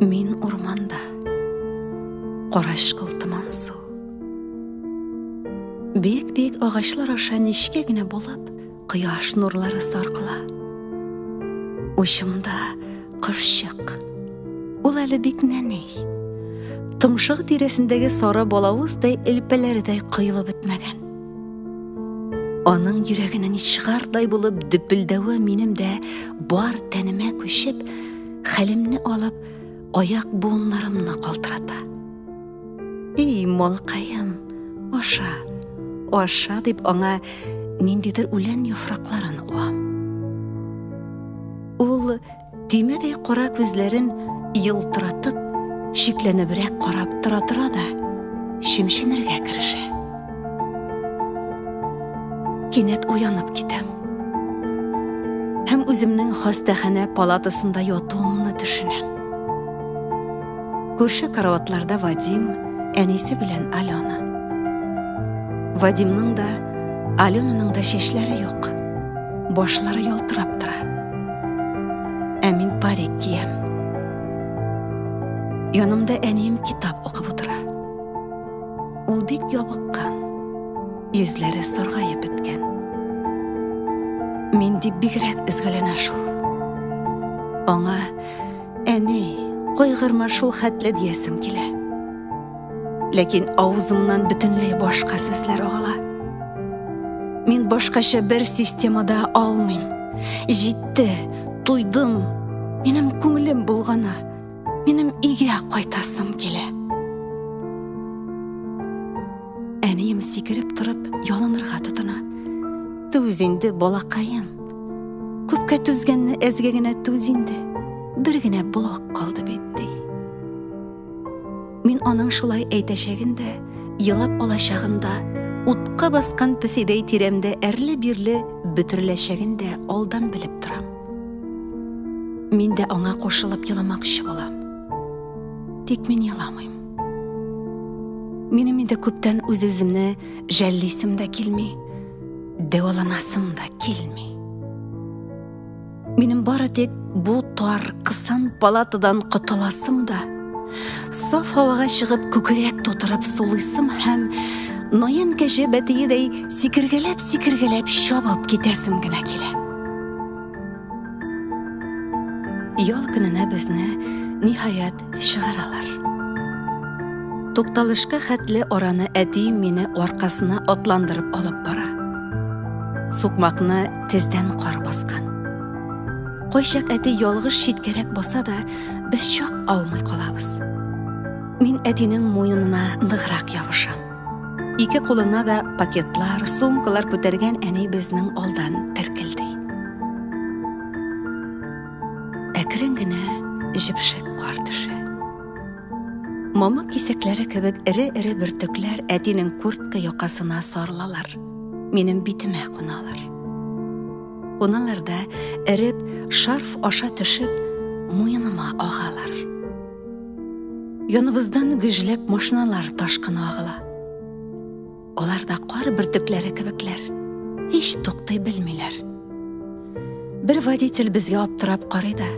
Min ormanda, qarashqıl tuman su. Beyik ağaçlar aşa nişkegine болып, quyosh nurlari sarqila. Uşimda qirshik, ul ali bek nanay. Tumshiq tiresindagi sora bolavuzday ilpalariday quyilib bitmagan. Onun yuraginin chiqarday bo'lib dipildavi menimda bor tanima ko'shib, halimni olib, oyoq bo'ynlarimni qaltirata. Ey molqayim, Oşa deb ona nindidir ulan yaproqlarini o'am. Ul tüymeday qora ko'zlarin yiltiratib, shiklanibroq qarab tura da shimshinirga kirishi. Kenet uyanib ketam. Hem o'zimning xastaxona palatasida yotuğumni tushunam. Ko'rshi karavotlarda Vadim, anisi bilan Alona. Vadimning da, Alonaning da sheshlari yo'q. Boshlari yoltirab tura. Amin parik kiyam. Yonimda aniyim kitob o'qib o'tira. Ul bek yobiqqan. Yuzlari sarg'ayib bitgan. Men dibbigraq izg'alana shul. Ona, ani, qo'yg'irma shul xatla diyesim kela. Lekin ovuzimdan butunlay boshqa so'zlar og'ila. Men boshqacha bir sistemada olmayim. Jitdi, to'ydim. Menim ko'nglim bulg'ana. Menim uyga qaytasim kela. Aniyim sikirib turib, yolanirga tutuna. Tuzindi bolaqayim. Ko'pga tuzganni ezgagina tuzindi. Birgina buloq qoldi betdi. Men onun shulay aytashagында, yilab olashagында, o'tqa basqan pisiday tiremda erli-birli butirlashagында oldan bilib turam. Men de ona qo'shilib yilamoqchi bo'lam. Tek men yilamayım. Menim de ko'pdan o'z-o'zimni jallisim da kelmay, devolanasim da kelmay. Menim bari tek bu tor qisan palatadan qutulasım da, sof havoga chiqib ko'krak to'tirib so'lisim ham noyan kasha batiyiday sikirgalab shobib ketasimgina kela. Yol kunini bizni nihoyat shig'aralar. To'xtalishga xatli orani ati meni orqasına otlandirib olib bora. So'qmoqni tezdan qor bosgan. Qo'yshaq ati yolg'iz shitkerak bo'lsa da, biz shoq olmay qolamiz. Men atining mo'yinina nig'roq yopisham. Ikki qo'lina da paketlar, sumkalar ko'targan ani bizning oldan tirkildi. Akringina jipshib qordishi. Momo kesaklari kabak iri birtuklar atining kurtka yoqasına sorlalar. Menim bitime qo'nalar. Qo'nalarda irib sharf osha tushib, mo'yinima og'alar. Yonimizdan g'ijlab mashinalar toshqin og'ila. Ularda qor birtuklari kabaklar. Hech to'xtay bilmaylar. Bir voditel bizga obtirab qaraydi.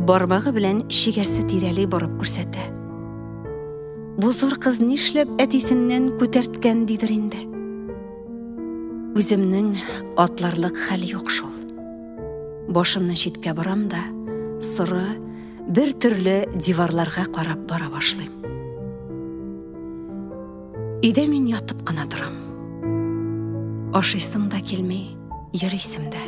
Barmog'i bilan shigasi tirali borib ko'rsatdi. Bu zo'r qiz nishlab atisindən ko'tartgan didir endi. O'zimning otlarlik hali yo'q shul. Boshimni chetga boramda, siri bir turli divarlarga qarab bora boshlayim. Uyda men yotib qana turam. Oshisimda kelmay, yurisimda.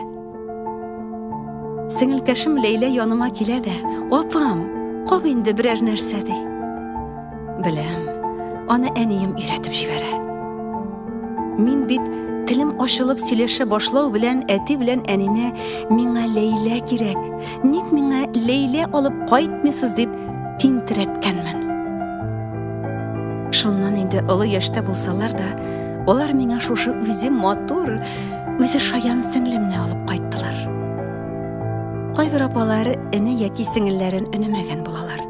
Singilkashim Leyla yonima keladi. Opam, qo'b endi biror narsa de. Bilam, ona aniyim uyratib jibara. Men bit tilim oshilib сөйләшә boshlaw bilan ati bilan anini menga Leyla kerak. Ник menga Leyla olib qaytmaysiz deb tintiratganman. Shundan endi ulı yoshda bo'lsalar da, ular menga shushu o'zi motor, o'zi shayan singlimni olib qaytdilar. Qay-bir opalar ini yoki singillarin unimagan bo'lalar.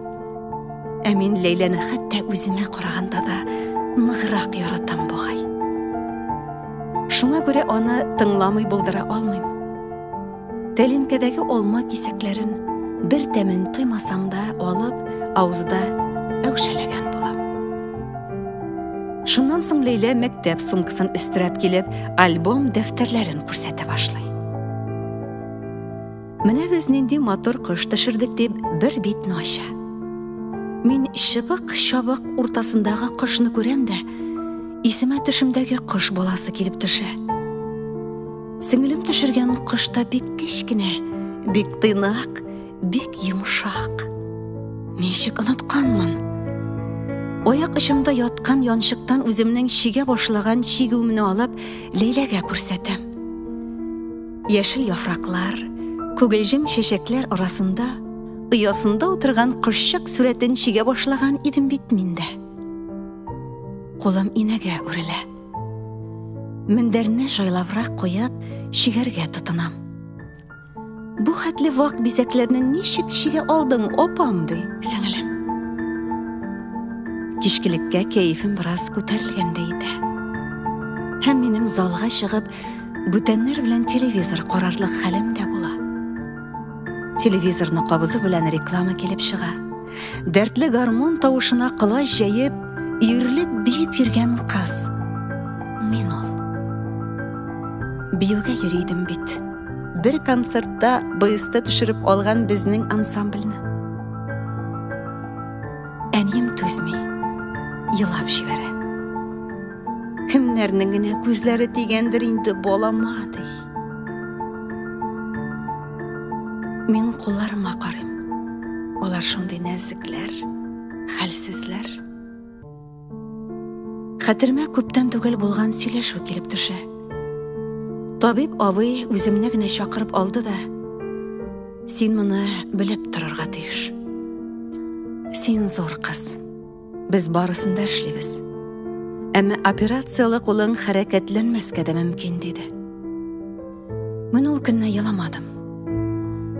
Amin Leylani hatta o'zimga qaraganda da nig'roq yaratam bo'g'ay. Şuna göre ona tınlamay buldura olmayım. Telinkadagi olma kesaklarin bir тәмен тоймасам да алып, авызда әүшәләгән булам. Шуннан соң Лейла мәктәп сумкасын өстерәп килеп, альбом дәфтәрләрен күрсәтә башлый. Менә без нинди матур кош төшердек дип бер битне ача. Мин чыбык-чабык уртасындагы кошны күрәм дә, исемә төшемдәге кош баласы килеп төшә. Сеңлем төшергән кош та бик кечкенә, бик тыйнак, бик йомшак. Ничек онытканмын? Аяк очымда яткан янчыктан үземнең чигә башлаган чигүмне алып, Лейләгә күрсәтәм. Яшел яфраклар, күгелҗем чәчәкләр арасында, оясында утырган кошчык сурәтен чигә башлаган идем бит миндә. Кулым инәгә үрелә. Мендәрне жайлабрак куеп, чигәргә тотынам. Бу хәтле вак бизәкләрне ничек чигә алдың, опам, ди сеңлем. Кичкелеккә кәефем бераз күтәрелгәндә иде. Һәм минем залга чыгып, бүтәннәр белән телевизор карарлык хәлем дә була. Телевизорны кабызы белән реклама килеп чыга. Дәртле гармон тавышына кылач җәеп, ирлеп биеп йөргән кыз. Мин ул. Биюгә йөридем бит. Bir концертта быйста төшереп алган безнең ансамбльне. Әнием түзми, елап җибәрә. Кемнәрнең генә күзләре тигәндер инде балама, ди. Мин кулларыма карыйм. Алар шундый нәзекләр, хәлсезләр. Хәтеремә күптән түгел булган сөйләшү килеп төшә. Табиб абый үземне генә чакырып алды да, син моны белеп торырга тиеш. Син зур кыз. Без барысын да эшлибез. Әмма операциялы кулың хәрәкәтләнмәскә дә мөмкин диде. Мин ул көнне еламадым.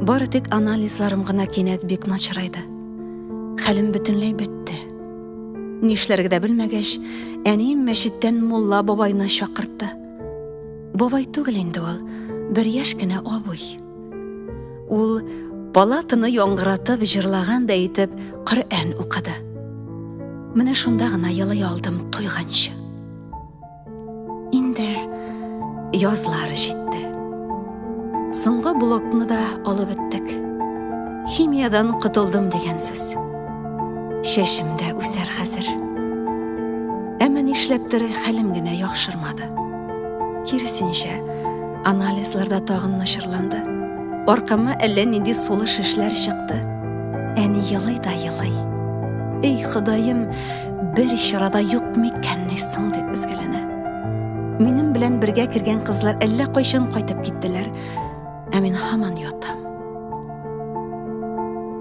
Бары тик анализларым гына кинәт бик начарайды. Хәлем бөтенләй бетте. Нишләргә дә белмәгәч, әнием мәчеттән мулла бабайны чакыртты. Бабай түгел инде ул, бер яшь кенә абый. Ул палатаны яңгыратып җырлаган да итеп Коръән укыды. Менә шунда гына елый алдым туйганчы. Инде язлар җитте. Соңгы блокны да алып беттек. Химиядан кутылдым дигән сүз. Чәчем дә үсәр хәзер. Әмма нишләптер хәлем генә яхшырмады. Киресенчә, анализларда тагын начарланды. Аркама әллә нинди сулы шешләр чыкты. Әни елый да елый. Эй, Ходаем, бер чарада юк микәнне соң дип изгеләнә. Минем белән бергә кергән кызлар әллә кайчан кайтып киттеләр, ә мин һаман ятам.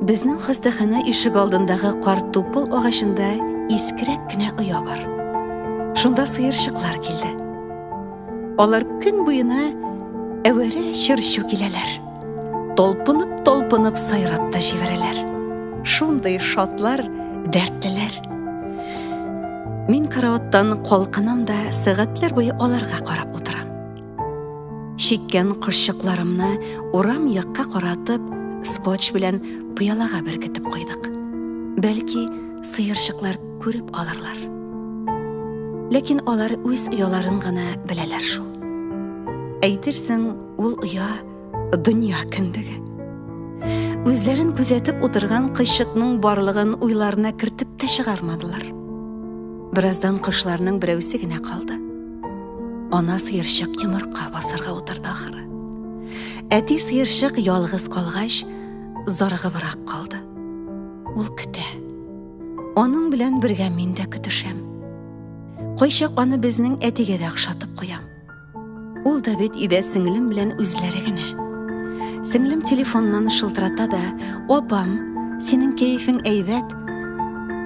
Безнең хастахана ишек алдындагы карт тупыл агачында искерәк кенә оя бар. Шунда сыерчыклар килде. Алар көн буена әвәрә чырчу киләләр. Толпынып сайрап та җибәрәләр. Шундай шатлар, дәртлеләр. Мин караваттан калкынам да сәгатьләр буе аларга карап утырам. Чиккән кошчыкларымны урам якка каратып, скотч белән пыялага беркетеп куйдык. Бәлки, сыерчыклар күреп алырлар. Ләкин алар үз уяларын гына беләләр шул. Әйтерсең, ул уя дөнья кендеге. Үзләрен күзәтеп утырган кышчыкның барлыгын уйларына кертеп тә чыгармадылар. Бираздан кышларның берәүсе генә калды. Ана сыерчык йомырка басарга утырды ахыры. Әти сыерчык ялгыз калгач, зарыгыбрак калды. Ул көтә. Аның белән бергә мин дә көтешәм. Кайчак аны безнең әтигә дә охшатып куям. Ул да бит өйдә сеңлем белән үзләре генә. Сеңлем телефоннан шылтырата да, "Апам, синең кәефең әйбәт,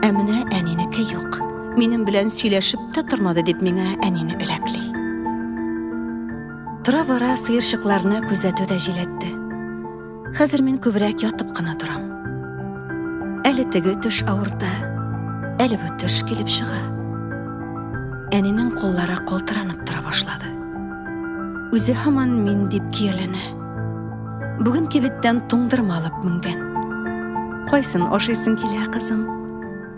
ә менә әнинеке юк. Минем белән сөйләшеп тә тормады" дип миңа әнине эләкли. Тора-бара сыерчыкларны күзәтү дә җиләтте. Хәзер мин күбрәк ятып кына торам. Әле теге төш авырта, әле бу төш килеп чыга. Әнинең куллары калтыранып тора башлады. Үзе һаман мин дип кияләнә. Бүген кибеттән туңдырма алып менгән. Кайсын ашыйсың килә, кызым?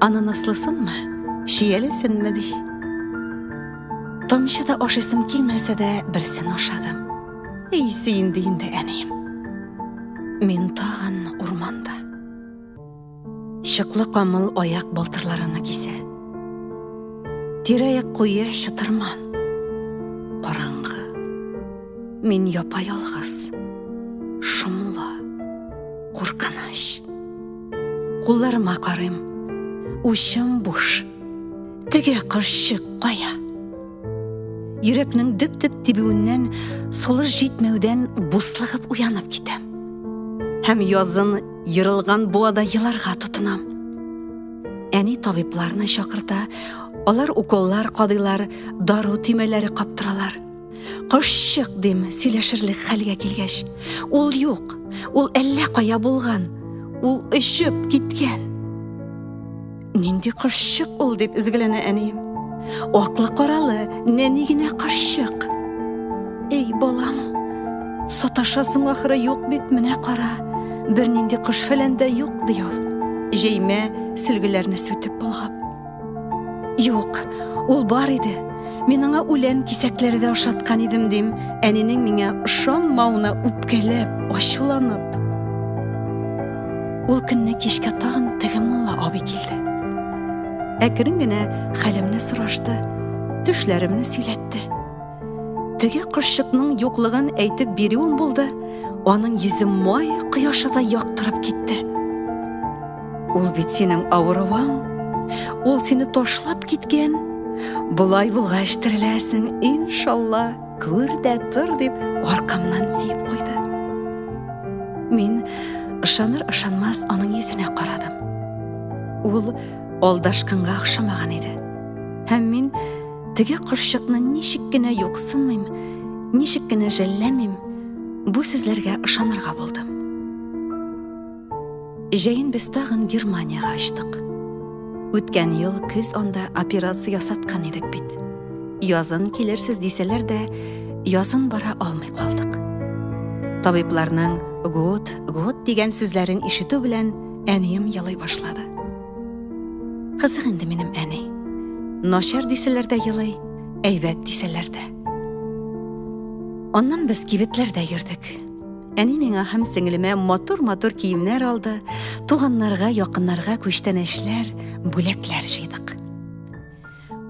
Ананаслысынмы? Шиялесенме ди? Тамчы да ашыйсым килмәсә дә, берсен ашадым. Сөйінді инде әнейім. Мен тағын урманда. Шықлы қамыл аяқ балтырларына кисе. Тирәяк қойы шытырман. Қараңғы. Мен япа-ялғыз. Шумлы. Қорқыныш. Қолларыма қарым. Ушым буш. Теге қыршық қая. Йөрәкнең дөп-дөп тибеүеннән солыр җитмәүдән буслыгып уянып китәм. Һәм язын йырылган буада еларга тотынам. Әни табибларны чакырта, алар уколлар кадыйлар, дару төймәләре каптыралар. Кышчык дим, сөйләшерлек хәлгә килгәч, ул юк, ул әллә кая булган, ул өшеп киткән. Нинди кышчык ул дип изгеләнә әнием. Аклы каралы, нәни генә кышчык. Эй, балам, саташасың ахыры юк бит, менә кара. Бер нинди кыш фәлән дә юк ди ул. Җәймә сөлгеләрне сүтеп болгап. Юк, ул бар иде. Мин аңа үлән кисәкләре дә ашаткан идем дим. Әнинең миңа ышанмауына үпкәләп, ачуланып. Ул көнне кичкә тагын теге мулла абый килде. Әкрен генә хәлемне сорашты, төшләремне сөйләтте. Теге кышчыкның юклыгын әйтеп бирүем булды. Аның йөзе май кояшыда яктырып китте. Ул бит синең авыруың. Ул сине ташлап киткән. Булай булгач тереләсең, иншалла, күр дә тор дип аркамнан сөеп куйды. Мин ышаныр-ышанмас аның йөзенә карадым. Ул алдашканга охшамаган иде. Һәм мин теге кышчыкны ничек кенә юксынмыйм, ничек кенә жәлләмим, бу сүзләргә ышанырга булдым. Җәен без тагын Германияга ачтык. Үткән ел көз анда операция ясаткан идек бит. Язын килерсез дисәләр дә, язын бара алмый калдык. Табибларның год дигән сүзләрен ишетү белән әнием ялый башлады. Кызык инде минем әни. Начар дисәләр дә ялый, әйбәт дисәләр дә. Оннан без кибетләрдә йөрдек. Әни миңа һәм сеңлемә матур-матур киемнәр алды, туганнарга, якыннарга күчтәнәчләр, бүләкләр җыйдык.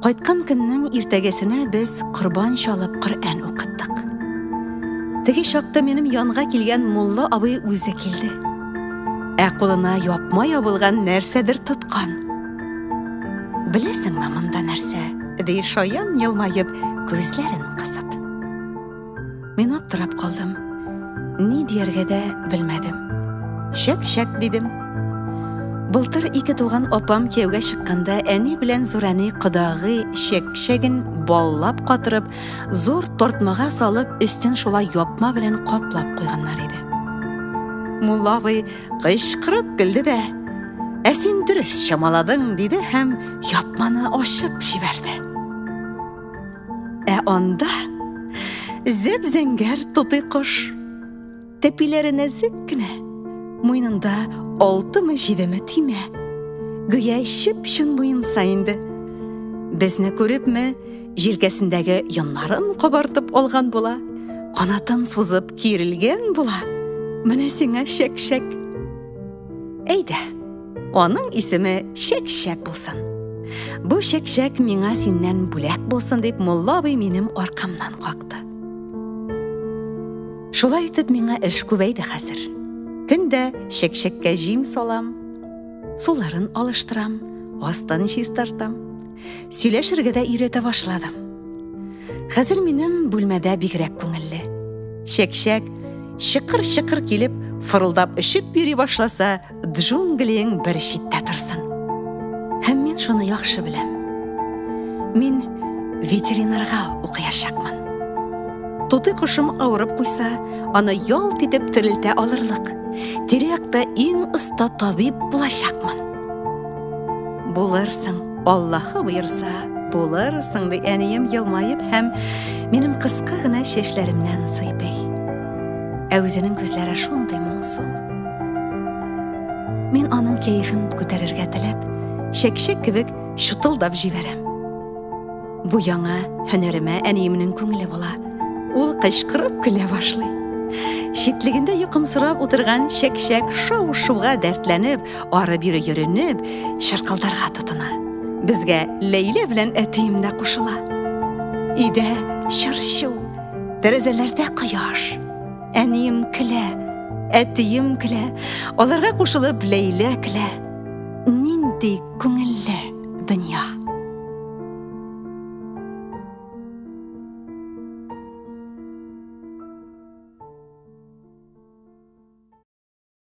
Кайткан көннең иртәгәсенә без корбан чалып Коръән укыттык. Теге чакта минем янга килгән мулла абый үзе килде. Кулына япма ябылган нәрсәдер тоткан. Беләсеңме монда нәрсә? Ди шаян елмаеп, күзләрен кысып. Мин аптырап калдым. Ни дияргә дә белмәдем. Шәк дидем. Былтыр ике туган апам кияүгә чыкканда әни белән Зурәни кодагый шәкшәген баллап катырып, зур тортмага салып, өстен шулай япма белән каплап куйганнар иде. Мулла абый кычкырып көлде дә, син дөрес чамаладың, диде һәм япманы ачып җибәрде. Анда зәп-зәңгәр тутый кош. Тәпиләре нәзек кенә, муйнында 6-7 төймә. Гүя чып-чын муенса инде. Безне күрепме, җилкәсендәге йоннарын кабартып алган була, канатын сузып киерелгән була. Менә сиңа шәк. Әйдә, аның исеме Шәк булсын. Бу Шәк миңа синнән бүләк булсын дип мулла абый минем аркамнан какты. Шулай итеп миңа эш күбәйде хәзер. Көндә Шәккә җим салам, суларын алыштырам, астын чистартам. Сөйләшергә дә өйрәтә башладым. Хәзер минем бүлмәдә бигрәк күңелле. Шәк шыкыр килеп, фырылдап өшеп йөри башласа, джунглиң бер читтә торсын. Һәм мин шуны яхшы беләм. Мин ветеринарга укыячакмын. Тутый кошым авырып куйса, аны ялт итеп терелтә алырлык. Тирәктә иң оста табиб булачакмын. Булырсың, Аллаһы буйырса, булырсың, ди әнием елмаеп һәм минем кыска гына чәчләремнән сыйпый. Үзенең күзләре шундый моңсу. Мен аның кәйфін күтәрергә теләп, шәкшәк кебек шутылдап җибәрәм. Бу яңа һөнәремә әниемнең күңеле була. Ул кычкырып көлә башлый. Шитлегендә йокымсырап утырган шәкшәк шау-шуга дәртләнеп, ары-бире йөренеп, шыркылдарга тотына. Безгә Ләйлә белән әтием дә кушыла. Өйдә чыршу, тәрәзәләрдә кояш. Әнием көлә, әтием көлә, аларга кушылып Ләйлә көлә. Нинди күңелле дөнья.